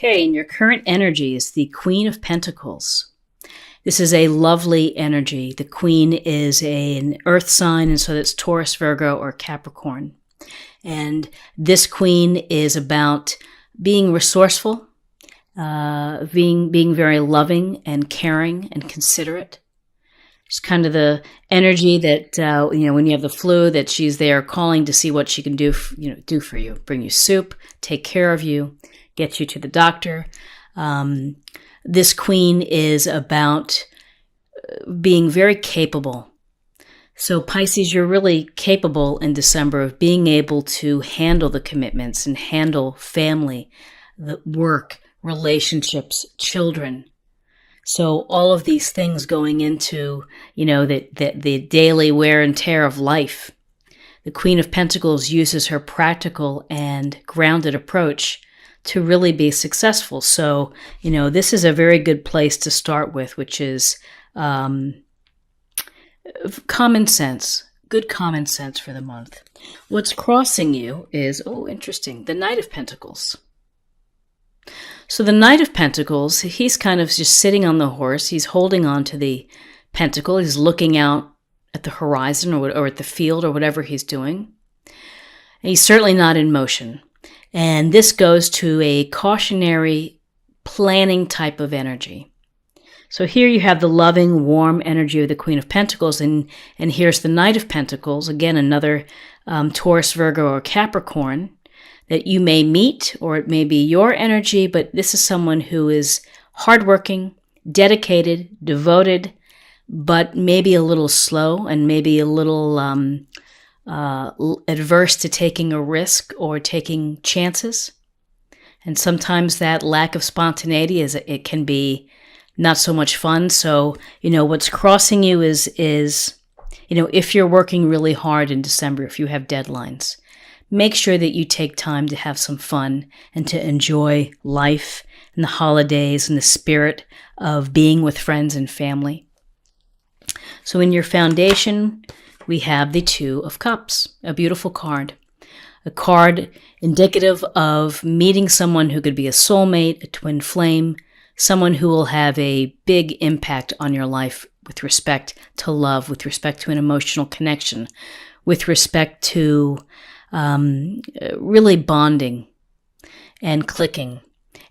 Okay, and your current energy is the Queen of Pentacles. This is a lovely energy. The Queen is an earth sign, and so that's Taurus, Virgo, or Capricorn. And this Queen is about being resourceful, being very loving and caring and considerate. It's kind of the energy that, when you have the flu, that she's there calling to see what she can do for you. Bring you soup, take care of you, get you to the doctor. This Queen is about being very capable. So Pisces, you're really capable in December of being able to handle the commitments and handle family, the work, relationships, children. So all of these things going into, the daily wear and tear of life. The Queen of Pentacles uses her practical and grounded approach to really be successful. So, this is a very good place to start with, which is common sense, good common sense for the month. What's crossing you is, interesting, the Knight of Pentacles. So the Knight of Pentacles, he's kind of just sitting on the horse. He's holding on to the pentacle. He's looking out at the horizon or at the field or whatever he's doing. And he's certainly not in motion. And this goes to a cautionary planning type of energy. So here you have the loving, warm energy of the Queen of Pentacles, and here's the Knight of Pentacles, again, another Taurus, Virgo, or Capricorn that you may meet, or it may be your energy, but this is someone who is hardworking, dedicated, devoted, but maybe a little slow and maybe a little adverse to taking a risk or taking chances. And sometimes that lack of spontaneity it can be not so much fun. So, what's crossing you is, if you're working really hard in December, if you have deadlines, make sure that you take time to have some fun and to enjoy life and the holidays and the spirit of being with friends and family. So in your foundation, we have the Two of Cups, a beautiful card. A card indicative of meeting someone who could be a soulmate, a twin flame, someone who will have a big impact on your life with respect to love, with respect to an emotional connection, with respect to really bonding and clicking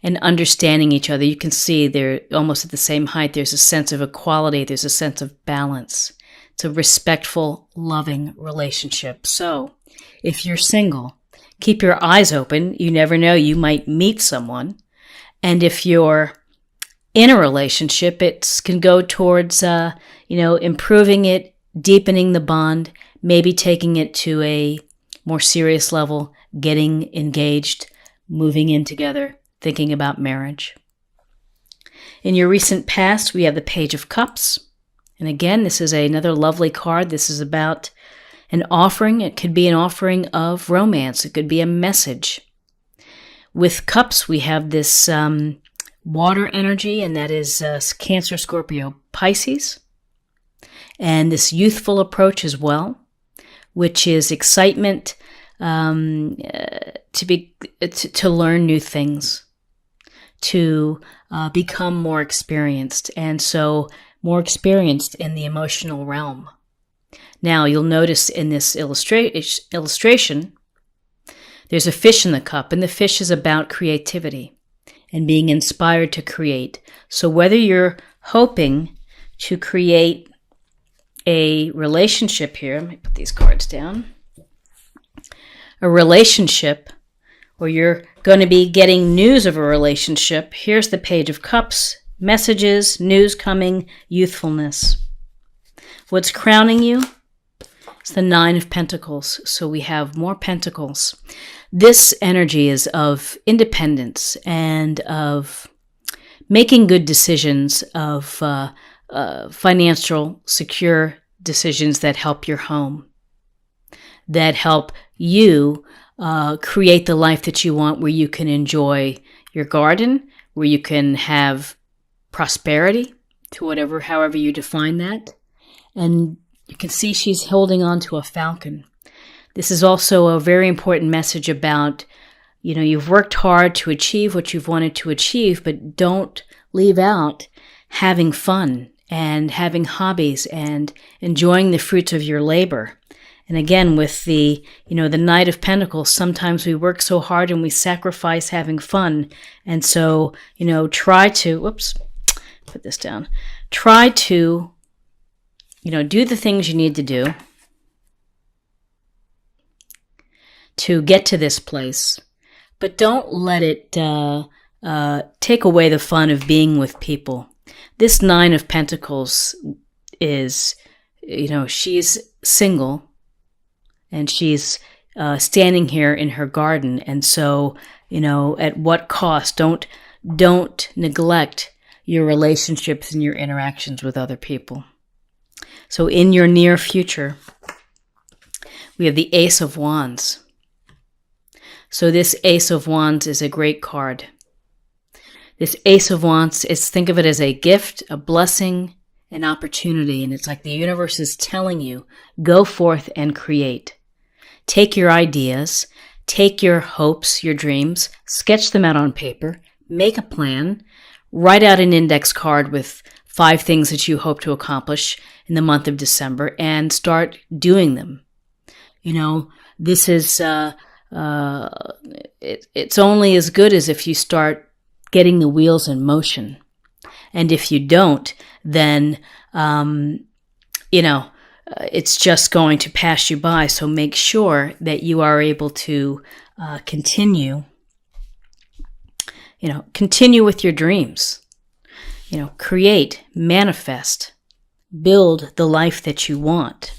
and understanding each other. You can see they're almost at the same height. There's a sense of equality. There's a sense of balance. It's a respectful, loving relationship. So if you're single, keep your eyes open. You never know. You might meet someone. And if you're in a relationship, it can go towards, improving it, deepening the bond, maybe taking it to a more serious level, getting engaged, moving in together, thinking about marriage. In your recent past, we have the Page of Cups. And again, this is another lovely card. This is about an offering. It could be an offering of romance. It could be a message. With cups, we have this water energy, and that is Cancer, Scorpio, Pisces. And this youthful approach as well, which is excitement to learn new things, to become more experienced, and so more experienced in the emotional realm. Now, you'll notice in this illustration, there's a fish in the cup, and the fish is about creativity and being inspired to create. So whether you're hoping to create a relationship here, let me put these cards down, a relationship, or you're going to be getting news of a relationship, here's the Page of Cups, messages, news coming, youthfulness. What's crowning you? It's the Nine of Pentacles. So we have more pentacles. This energy is of independence and of making good decisions, of financial, secure decisions that help your home, that help you create the life that you want, where you can enjoy your garden, where you can have prosperity, to however you define that. And you can see she's holding on to a falcon. This is also a very important message about you've worked hard to achieve what you've wanted to achieve, but don't leave out having fun and having hobbies and enjoying the fruits of your labor. And again, with the Knight of Pentacles, sometimes we work so hard and we sacrifice having fun. And so, try to, put this down. Try to, do the things you need to do to get to this place, but don't let it take away the fun of being with people. This Nine of Pentacles is, she's single and she's standing here in her garden. And so, at what cost? Don't neglect your relationships and your interactions with other people. So in your near future, we have the Ace of Wands. So this Ace of Wands is a great card. This Ace of Wands, think of it as a gift, a blessing, an opportunity. And it's like the universe is telling you, go forth and create. Take your ideas, take your hopes, your dreams, sketch them out on paper, make a plan, write out an index card with 5 things that you hope to accomplish in the month of December and start doing them. This is, it's only as good as if you start getting the wheels in motion. And if you don't, then, it's just going to pass you by. So make sure that you are able to continue with your dreams. Create, manifest, build the life that you want.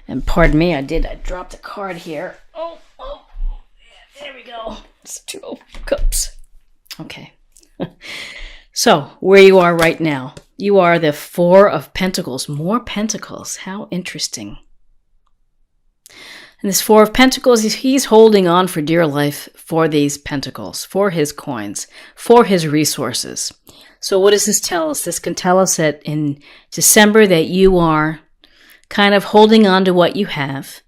And pardon me, I dropped a card here. Oh, yeah, there we go. It's 2 of Cups. Okay. So, where you are right now, you are the 4 of Pentacles. More Pentacles. How interesting. And this 4 of Pentacles, he's holding on for dear life for these Pentacles, for his coins, for his resources. So what does this tell us? This can tell us that in December that you are kind of holding on to what you have.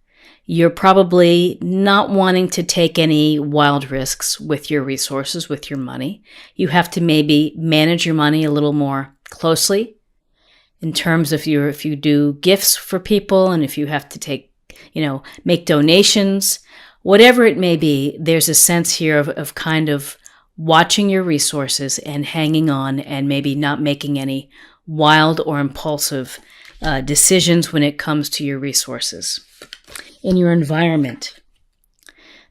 You're probably not wanting to take any wild risks with your resources, with your money. You have to maybe manage your money a little more closely in terms of if you do gifts for people and if you have to make donations, whatever it may be, there's a sense here of kind of watching your resources and hanging on and maybe not making any wild or impulsive decisions when it comes to your resources. In your environment,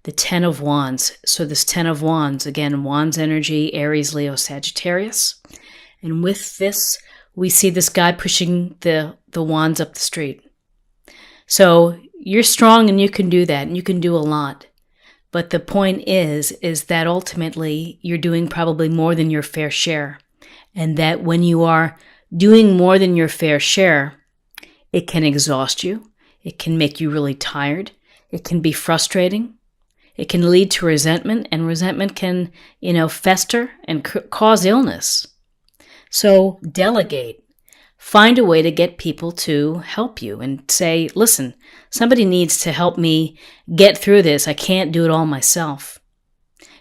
the 10 of Wands. So this 10 of Wands, again, Wands energy, Aries, Leo, Sagittarius. And with this, we see this guy pushing the wands up the street. So you're strong and you can do that and you can do a lot. But the point is that ultimately you're doing probably more than your fair share. And that when you are doing more than your fair share, it can exhaust you. It can make you really tired. It can be frustrating. It can lead to resentment, and resentment can, fester and cause illness. So delegate. Find a way to get people to help you and say, listen, somebody needs to help me get through this. I can't do it all myself.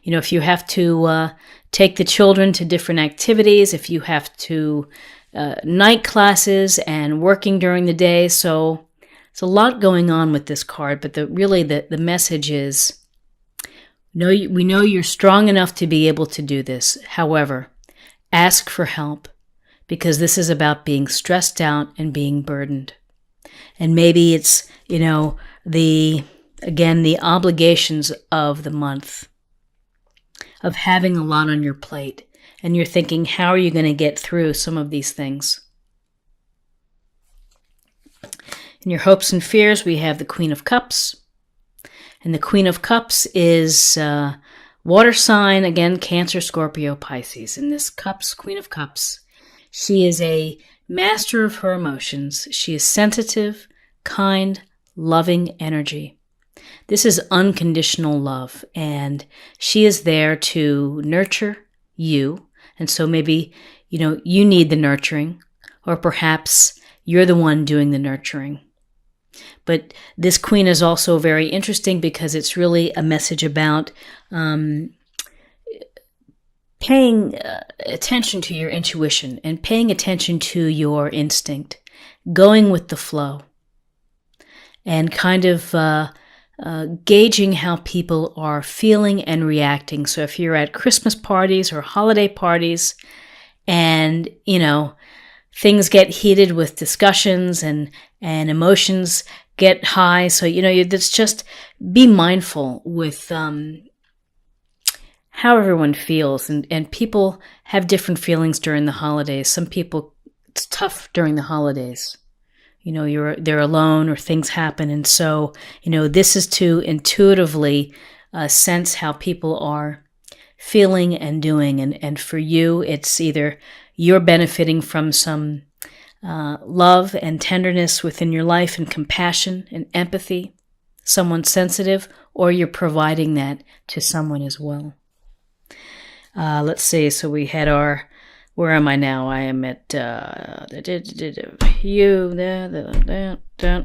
If you have to take the children to different activities, if you have to night classes and working during the day. So it's a lot going on with this card, but the message is, we know you're strong enough to be able to do this. However, ask for help, because this is about being stressed out and being burdened. And maybe it's, the obligations of the month, of having a lot on your plate. And you're thinking, how are you going to get through some of these things? In your hopes and fears, we have the Queen of Cups. And the Queen of Cups is water sign, again, Cancer, Scorpio, Pisces. And this Queen of Cups, she is a master of her emotions. She is sensitive, kind, loving energy. This is unconditional love, and she is there to nurture you. And so maybe, you need the nurturing, or perhaps you're the one doing the nurturing. But this queen is also very interesting because it's really a message about paying attention to your intuition and paying attention to your instinct, going with the flow, and kind of gauging how people are feeling and reacting. So if you're at Christmas parties or holiday parties and, things get heated with discussions and emotions get high. So, that's just be mindful with how everyone feels. And people have different feelings during the holidays. Some people, it's tough during the holidays. They're alone or things happen. And so, this is to intuitively sense how people are feeling and doing. And for you, it's either you're benefiting from some love and tenderness within your life and compassion and empathy, someone sensitive, or you're providing that to someone as well. Let's see. So we had where am I now? I am at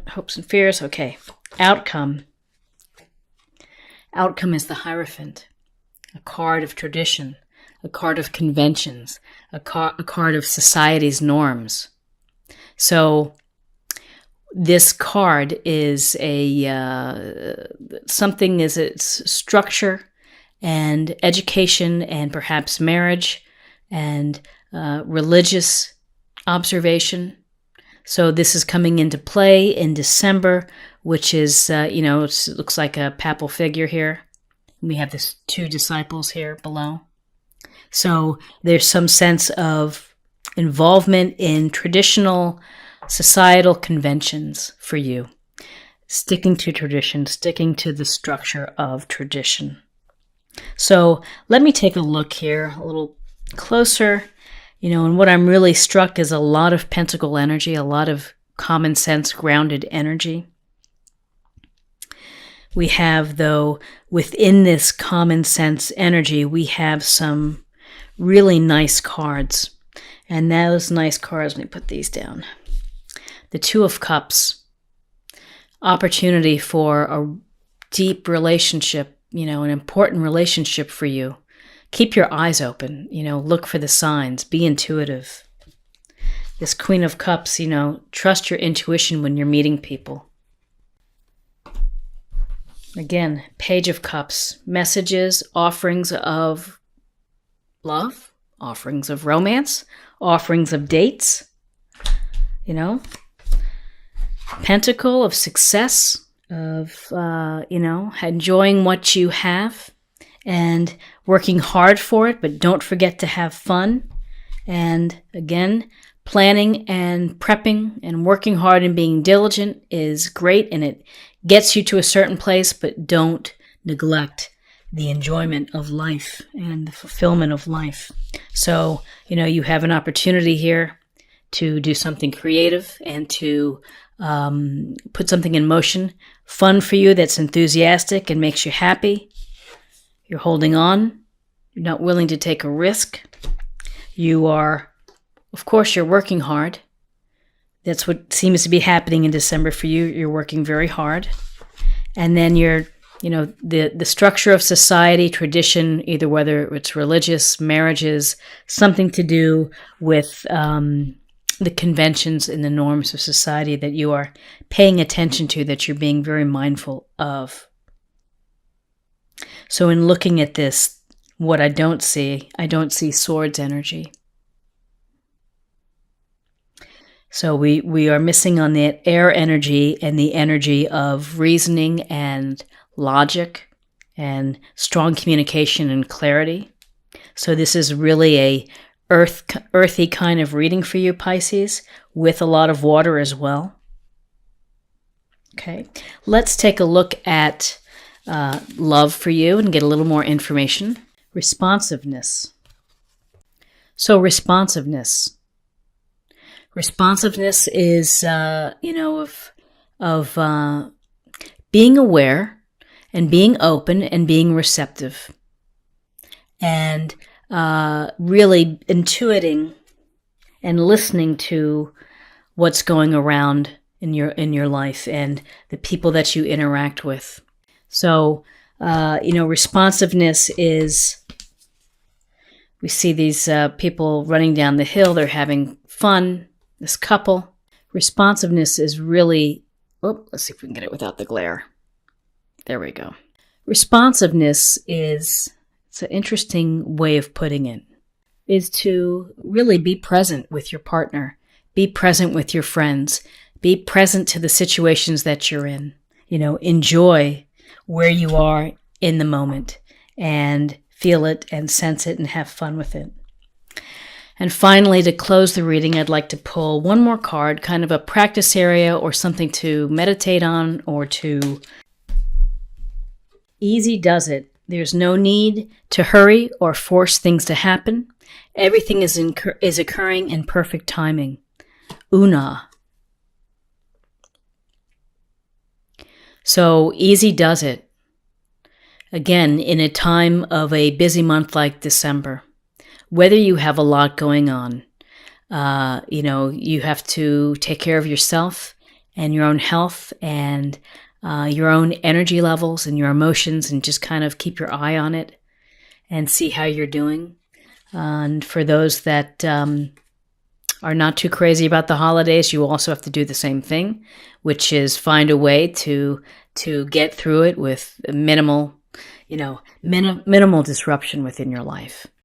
hopes and fears. Okay. Outcome. Outcome is the Hierophant, a card of tradition, a card of conventions, a card of society's norms. So this card is something is its structure and education and perhaps marriage and religious observation. So this is coming into play in December, which is, it looks like a papal figure here. We have this 2 disciples here below. So there's some sense of involvement in traditional societal conventions for you. Sticking to tradition, sticking to the structure of tradition. So let me take a look here a little closer. And what I'm really struck is a lot of pentacle energy, a lot of common sense, grounded energy. We have, though, within this common sense energy, we have some really nice cards. And those nice cards, let me put these down. The 2 of Cups, opportunity for a deep relationship, an important relationship for you. Keep your eyes open, look for the signs, be intuitive. This Queen of Cups, trust your intuition when you're meeting people. Again, Page of Cups, messages, offerings of love, offerings of romance, offerings of dates, Pentacle of success, of, enjoying what you have and working hard for it, but don't forget to have fun. And again, planning and prepping and working hard and being diligent is great, and it gets you to a certain place, but don't neglect the enjoyment of life and the fulfillment of life. So, you have an opportunity here to do something creative and to put something in motion, fun for you that's enthusiastic and makes you happy. You're holding on. You're not willing to take a risk. You are, of course, you're working hard. That's what seems to be happening in December for you. You're working very hard. And then you're, the structure of society, tradition, either whether it's religious, marriages, something to do with the conventions and the norms of society that you are paying attention to, that you're being very mindful of. So in looking at this, what I don't see swords energy. So we are missing on the air energy and the energy of reasoning and logic and strong communication and clarity. So this is really a earthy kind of reading for you, Pisces, with a lot of water as well. Okay, let's take a look at love for you and get a little more information. Responsiveness. So responsiveness. Responsiveness is, of being aware and being open and being receptive. And really intuiting and listening to what's going around in your life and the people that you interact with. So, responsiveness is, we see these people running down the hill, they're having fun, this couple. Responsiveness is really, let's see if we can get it without the glare. There we go. Responsiveness is, it's an interesting way of putting it, is to really be present with your partner, be present with your friends, be present to the situations that you're in. Enjoy where you are in the moment and feel it and sense it and have fun with it. And finally, to close the reading, I'd like to pull one more card, kind of a practice area or something to meditate on or to... Easy does it. There's no need to hurry or force things to happen. Everything is occurring in perfect timing. Una. So easy does it. Again, in a time of a busy month like December, whether you have a lot going on, you have to take care of yourself and your own health and your own energy levels and your emotions, and just kind of keep your eye on it and see how you're doing. And for those that are not too crazy about the holidays, you also have to do the same thing, which is find a way to get through it with minimal disruption within your life.